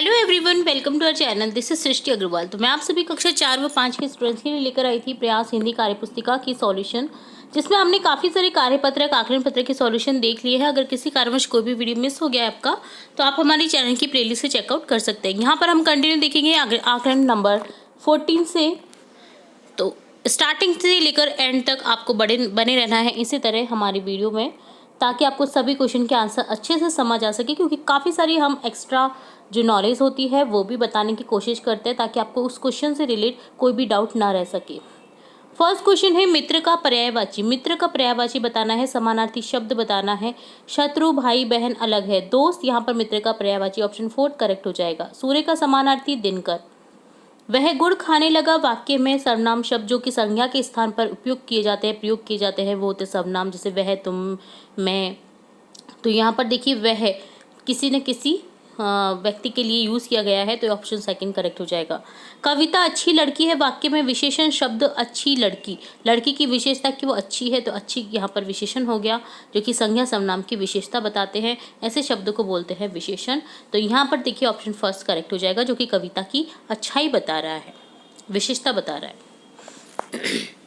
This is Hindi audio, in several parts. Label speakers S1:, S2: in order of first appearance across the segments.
S1: Hello everyone, welcome to our channel. This is Srishti Agarwal. तो मैं आप सभी कक्षा 4 व 5 के स्टूडेंट्स के लिए लेकर आई थी प्रयास हिंदी कार्यपुस्तिका की सॉल्यूशन, जिसमें हमने काफ़ी सारे कार्यपत्रक आकलन पत्र के सॉल्यूशन देख लिए हैं। अगर किसी कारणवश कोई भी वीडियो मिस हो गया है आपका, तो आप हमारी चैनल की प्लेलिस्ट से चेकआउट कर सकते हैं। यहाँ पर हम कंटिन्यू देखेंगे आकलन नंबर 14 से। तो स्टार्टिंग से लेकर एंड तक आपको बने रहना है इसी तरह हमारी वीडियो में, ताकि आपको सभी क्वेश्चन के आंसर अच्छे से समझ आ सके, क्योंकि काफ़ी सारी हम एक्स्ट्रा जो नॉलेज होती है वो भी बताने की कोशिश करते हैं, ताकि आपको उस क्वेश्चन से रिलेट कोई भी डाउट ना रह सके। फर्स्ट क्वेश्चन है मित्र का पर्यायवाची। मित्र का पर्यायवाची बताना है, समानार्थी शब्द बताना है। शत्रु, भाई बहन अलग है। दोस्त, यहाँ पर मित्र का पर्यायवाची ऑप्शन 4 करेक्ट हो जाएगा। सूर्य का समानार्थी दिनकर। वह गुड़ खाने लगा वाक्य में सर्वनाम शब्द जो कि संज्ञा के स्थान पर प्रयोग किए जाते हैं वो होते सर्वनाम, जैसे वह, तुम, मैं। तो यहाँ पर देखिए वह किसी न किसी व्यक्ति के लिए यूज किया गया है, तो ऑप्शन सेकंड करेक्ट हो जाएगा। कविता अच्छी लड़की है वाक्य में विशेषण शब्द अच्छी लड़की। लड़की की विशेषता कि वो अच्छी है, तो अच्छी यहाँ पर विशेषण हो गया, जो कि संज्ञा सर्वनाम की विशेषता बताते हैं। ऐसे शब्द को बोलते हैं विशेषण। तो यहाँ पर देखिए ऑप्शन फर्स्ट करेक्ट हो जाएगा, जो कि कविता की अच्छाई बता रहा है, विशेषता बता रहा है।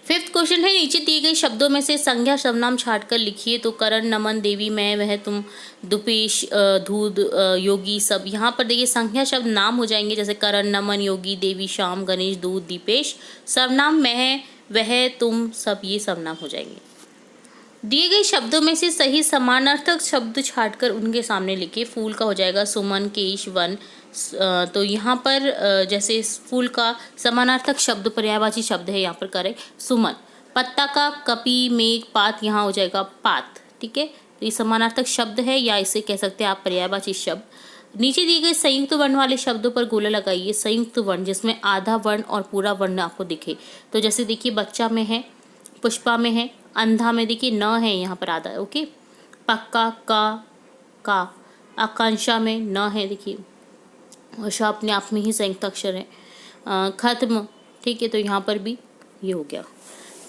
S1: फिफ्थ क्वेश्चन है नीचे दिए गए शब्दों में से संज्ञा सर्वनाम छांटकर लिखिए। तो करण, नमन, देवी, मैं, वह, तुम, दुपेश, धूद, योगी, सब। यहाँ पर देखिए संज्ञा शब्द नाम हो जाएंगे, जैसे करण, नमन, योगी, देवी, श्याम, गणेश, दूध, दीपेश। सर्वनाम मैं, वह, तुम, सब, ये सर्वनाम हो जाएंगे। दिए गए शब्दों में से सही समानार्थक शब्द छांटकर उनके सामने लिखिए। फूल का हो जाएगा सुमन, केश, वन। तो यहाँ पर जैसे फूल का समानार्थक शब्द पर्यायवाची शब्द है, यहाँ पर करेक्ट सुमन। पत्ता का कपि, मेघ, पात, यहाँ हो जाएगा पात। ठीक है, तो ये समानार्थक शब्द है, या इसे कह सकते हैं आप पर्यायवाची शब्द। नीचे दिए गए संयुक्त वर्ण वाले शब्दों पर गोला लगाइए। संयुक्त वर्ण जिसमें आधा वर्ण और पूरा वर्ण आपको दिखे, तो जैसे देखिए बच्चा में है, पुष्पा में है, अंधा में देखिए न है, यहाँ पर आधा है। ओके, पक्का का। आकांक्षा में न है देखिए, और श अपने आप में ही संयुक्त अक्षर है। खत्म, ठीक है, तो यहाँ पर भी ये हो गया।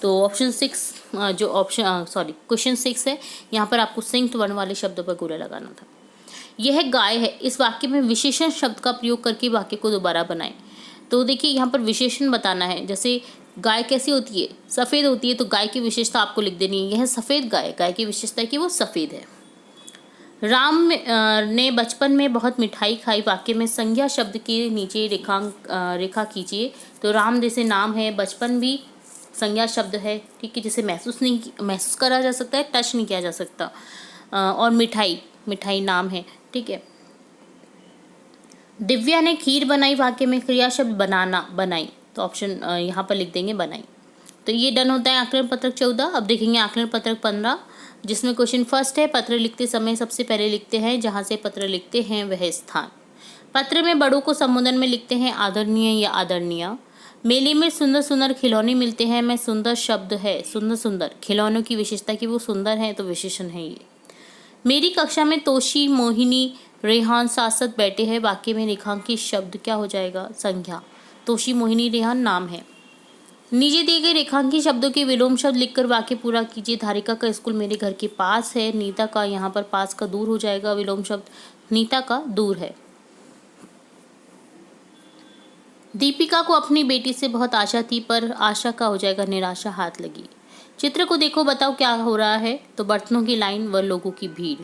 S1: तो ऑप्शन 6 जो ऑप्शन क्वेश्चन 6 है, यहाँ पर आपको संयुक्त वर्ण वाले शब्दों पर गोला लगाना था। यह गाय है। इस वाक्य में विशेषण शब्द का प्रयोग करके वाक्य को दोबारा बनाएं। तो देखिए यहाँ पर विशेषण बताना है, जैसे गाय कैसी होती है, सफ़ेद होती है, तो गाय की विशेषता आपको लिख देनी है। यह सफ़ेद गाय, गाय की विशेषता है कि वो सफ़ेद है। राम ने बचपन में बहुत मिठाई खाई। वाक्य में संज्ञा शब्द के नीचे रेखा कीजिए। तो राम जैसे नाम है, बचपन भी संज्ञा शब्द है, ठीक है, जिसे महसूस करा जा सकता है, टच नहीं किया जा सकता। और मिठाई नाम है, ठीक है। दिव्या ने खीर बनाई। वाक्य में क्रिया शब्द बनाना, बनाई, तो ऑप्शन यहाँ पर लिख देंगे बनाई। तो ये डन होता है आकलन पत्रक 14। अब देखेंगे आकलन पत्रक 15, जिसमें क्वेश्चन फर्स्ट है पत्र लिखते समय सबसे पहले लिखते हैं जहाँ से पत्र लिखते हैं वह स्थान। पत्र में बड़ों को संबोधन में लिखते हैं आदरणीय या आदरणीय। मेले में सुंदर सुंदर खिलौने मिलते हैं। मैं सुंदर शब्द है, सुंदर सुंदर खिलौनों की विशेषता कि वो सुंदर है, तो विशेषण है ये। मेरी कक्षा में तोशी, मोहिनी, रेहान साथ साथ बैठे हैं। वाक्य में रेखांकित शब्द क्या हो जाएगा, संज्ञा। तोशी, मोहिनी, रेहान नाम है। नीचे दिए गए रेखांकित शब्दों के विलोम शब्द लिखकर वाक्य पूरा कीजिए। धारिका का स्कूल मेरे घर के पास है। नीता का, यहाँ पर पास का दूर हो जाएगा, विलोम शब्द नीता का दूर है। दीपिका को अपनी बेटी से बहुत आशा थी, पर आशा का हो जाएगा निराशा, हाथ लगी। चित्र को देखो, बताओ क्या हो रहा है। तो बर्तनों की लाइन व लोगों की भीड़।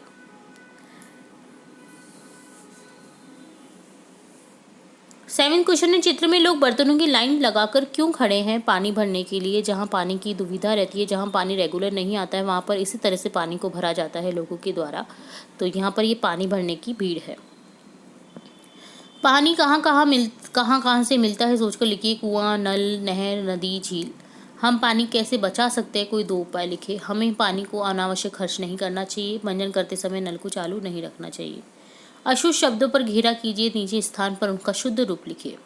S1: सेवन क्वेश्चन है चित्र में लोग बर्तनों की लाइन लगाकर क्यों खड़े हैं। पानी भरने के लिए, जहाँ पानी की दुविधा रहती है, जहाँ पानी रेगुलर नहीं आता है, वहाँ पर इसी तरह से पानी को भरा जाता है लोगों के द्वारा। तो यहाँ पर ये पानी भरने की भीड़ है। पानी कहाँ कहाँ से मिलता है सोचकर लिखिए। कुआं, नल, नहर, नदी, झील। हम पानी कैसे बचा सकते हैं, कोई 2 उपाय लिखे। हमें पानी को अनावश्यक खर्च नहीं करना चाहिए। मंजन करते समय नल को चालू नहीं रखना चाहिए। अशुद्ध शब्दों पर घेरा कीजिए, नीचे स्थान पर उनका शुद्ध रूप लिखिए।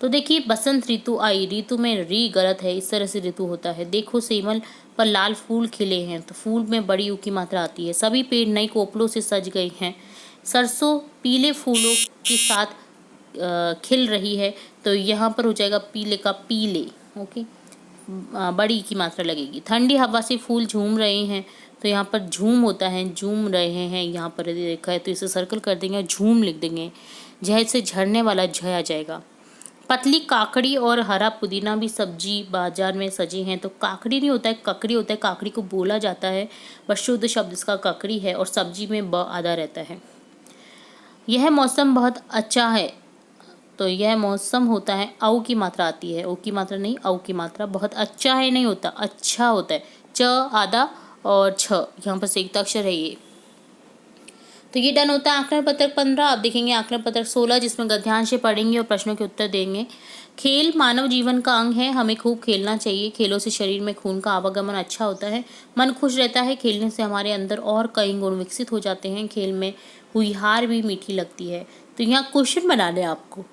S1: तो देखिए बसंत ऋतु आई। ऋतु में री गलत है, इस तरह से ऋतु होता है। देखो सेमल पर लाल फूल खिले हैं, तो फूल में बड़ी यू की मात्रा आती है। सभी पेड़ नई कोपलों से सज गए हैं। सरसों पीले फूलों के साथ खिल रही है, तो यहाँ पर हो जाएगा पीले का पीले। ओके, बड़ी की मात्रा लगेगी। ठंडी हवा से फूल झूम रहे हैं, तो यहाँ पर झूम होता है, झूम रहे हैं, यहाँ पर यदि देखा है तो इसे सर्कल कर देंगे, झूम लिख देंगे। झ से झरने वाला झ आ जाएगा। पतली काकड़ी और हरा पुदीना भी सब्जी बाजार में सजी हैं। तो काकड़ी नहीं होता है, ककड़ी होता है। काकड़ी को बोला जाता है, पर शुद्ध शब्द इसका ककड़ी है और सब्जी में ब आधा रहता है। यह मौसम बहुत अच्छा है। तो यह मौसम होता है, औ की मात्रा आती है, ओ की मात्रा नहीं, औ की मात्रा। बहुत अच्छा है नहीं होता, अच्छा होता है। च आधा और छ, यहाँ पर संयुक्त अक्षर है ये। तो ये डन होता है आकलन पत्रक 15। अब देखेंगे आकलन पत्रक 16, जिसमें गद्यांश पढ़ेंगे और प्रश्नों के उत्तर देंगे। खेल मानव जीवन का अंग है, हमें खूब खेलना चाहिए। खेलों से शरीर में खून का आवागमन अच्छा होता है, मन खुश रहता है। खेलने से हमारे अंदर और कई गुण विकसित हो जाते हैं। खेल में हुई हार भी मीठी लगती है। तो यहाँ क्वेश्चन बनाने आपको,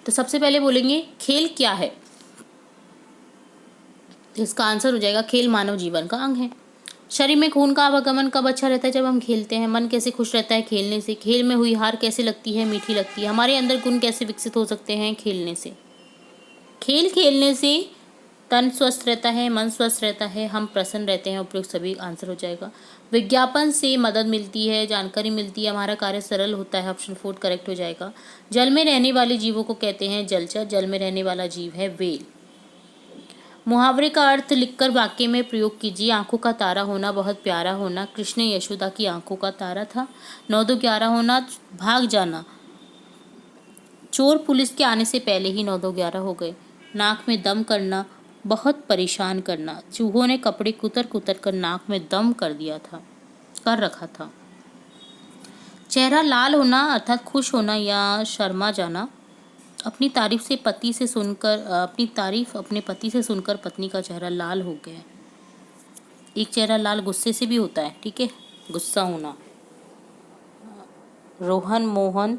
S1: तो सबसे पहले बोलेंगे खेल क्या है। इसका आंसर हो जाएगा खेल मानव जीवन का अंग है। शरीर में खून का आवागमन कब अच्छा रहता है, जब हम खेलते हैं। मन कैसे खुश रहता है, खेलने से। खेल में हुई हार कैसे लगती है, मीठी लगती है। हमारे अंदर गुण कैसे विकसित हो सकते हैं, खेलने से। खेल खेलने से तन स्वस्थ रहता है, मन स्वस्थ रहता है, हम प्रसन्न रहते हैं। उपयुक्त सभी आंसर हो जाएगा। विज्ञापन से मदद मिलती है, जानकारी मिलती है, हमारा कार्य सरल होता है। ऑप्शन 4 करेक्ट हो जाएगा। जल में रहने वाले जीवों को कहते हैं जलचर। जल में रहने वाला जीव है व्हेल। मुहावरे का अर्थ लिखकर वाक्य में प्रयोग कीजिए। आंखों का तारा होना, बहुत प्यारा होना। कृष्ण यशोदा की आंखों का तारा था। 9 2 11 होना, भाग जाना। चोर पुलिस के आने से पहले ही 9 2 11 हो गए। नाक में दम करना, बहुत परेशान करना। चूहों ने कपड़े कुतर कुतर कर नाक में दम कर रखा था। चेहरा लाल होना अर्थात खुश होना या शर्मा जाना। अपनी तारीफ अपने पति से सुनकर पत्नी का चेहरा लाल हो गया। एक चेहरा लाल गुस्से से भी होता है, ठीक है, गुस्सा होना। रोहन मोहन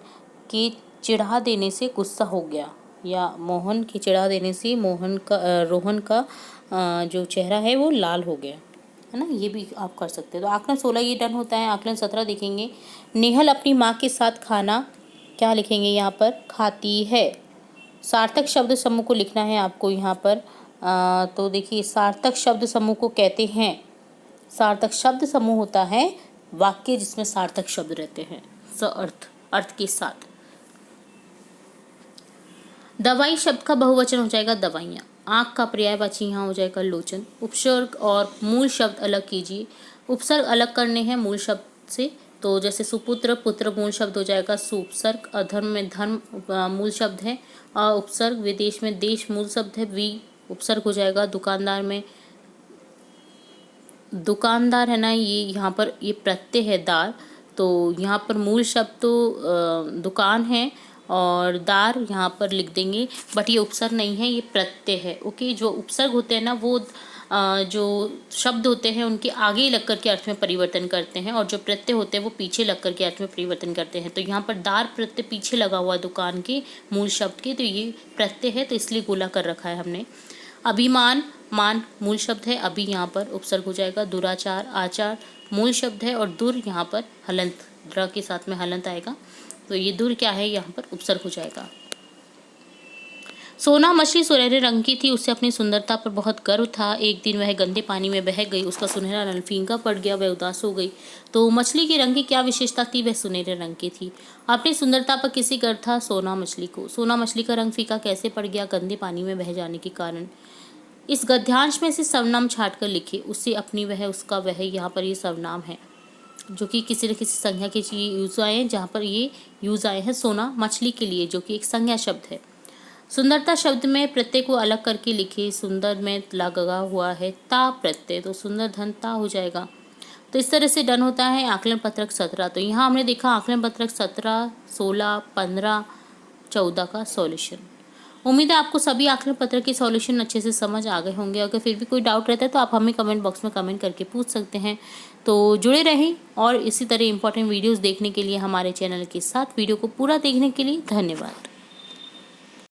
S1: के चिढ़ा देने से गुस्सा हो गया, या मोहन के चिढ़ा देने से रोहन का जो चेहरा है वो लाल हो गया, है ना। ये भी आप कर सकते हैं। तो आकलन 16 ये डन होता है। आकलन 17 देखेंगे। नेहल अपनी माँ के साथ खाना, क्या लिखेंगे यहाँ पर, खाती है। सार्थक शब्द समूह को लिखना है आपको यहाँ पर। तो देखिए, सार्थक शब्द समूह को कहते हैं, सार्थक शब्द समूह होता है वाक्य जिसमें सार्थक शब्द रहते हैं, अर्थ के साथ। दवाई शब्द का बहुवचन हो जाएगा दवाइयाँ। आँख का पर्यायवाची यहाँ हो जाएगा लोचन। उपसर्ग और मूल शब्द अलग कीजिए। उपसर्ग अलग करने हैं मूल शब्द से। तो जैसे सुपुत्र, पुत्र मूल शब्द हो जाएगा सुपसर्ग। अधर्म में धर्म मूल शब्द है उपसर्ग। विदेश में देश मूल शब्द है वी उपसर्ग हो जाएगा। दुकानदार में दुकानदार है ना, ये यहाँ पर ये प्रत्यय है दार। तो यहाँ पर मूल शब्द तो दुकान है और दार यहाँ पर लिख देंगे, बट ये उपसर्ग नहीं है, ये प्रत्यय है। ओके, जो उपसर्ग होते हैं ना वो जो शब्द होते हैं उनके आगे लग कर के अर्थ में परिवर्तन करते हैं, और जो प्रत्यय होते हैं वो पीछे लग कर के अर्थ में परिवर्तन करते हैं। तो यहाँ पर दार प्रत्यय पीछे लगा हुआ है दुकान के मूल शब्द के, तो ये प्रत्यय है, तो इसलिए गोला कर रखा है हमने। अभिमान मान मूल शब्द है, अभी यहाँ पर उपसर्ग हो जाएगा। दुराचार आचार मूल शब्द है, और दुर यहाँ पर हलंत, द्र के साथ में हलंत आएगा, तो ये दुर क्या है, यहाँ पर उपसर्ग हो जाएगा। सोना मछली सुनहरे रंग की थी, उसे अपनी सुंदरता पर बहुत गर्व था। एक दिन वह गंदे पानी में बह गई, उसका सुनहरा रंग फीका पड़ गया, वह उदास हो गई। तो मछली के रंग की क्या विशेषता थी, वह सुनहरे रंग की थी। अपनी सुंदरता पर किसी गर्व था, सोना मछली को। सोना मछली का रंग फीका कैसे पड़ गया, गंदे पानी में बह जाने के कारण। इस गद्यांश में से सर्वनाम छाट कर लिखे, उससे अपनी वह, उसका वह, यहाँ पर ये सर्वनाम है जो कि किसी न किसी संज्ञा के यूज आए हैं, जहाँ पर ये यूज आए हैं सोना मछली के लिए, जो कि एक संज्ञा शब्द है। सुंदरता शब्द में प्रत्यय को अलग करके लिखे। सुंदर में लगा हुआ है ता प्रत्यय, तो सुंदर धन ता हो जाएगा। तो इस तरह से डन होता है आकलन पत्रक 17। तो यहाँ हमने देखा आकलन पत्रक 17, 16, 15, 14 का सॉल्यूशन। उम्मीद है आपको सभी आकलन पत्र के सॉल्यूशन अच्छे से समझ आ गए होंगे। अगर फिर भी कोई डाउट रहता है तो आप हमें कमेंट बॉक्स में कमेंट करके पूछ सकते हैं। तो जुड़े रहें और इसी तरह इंपॉर्टेंट वीडियोस देखने के लिए हमारे चैनल के साथ। वीडियो को पूरा देखने के लिए धन्यवाद।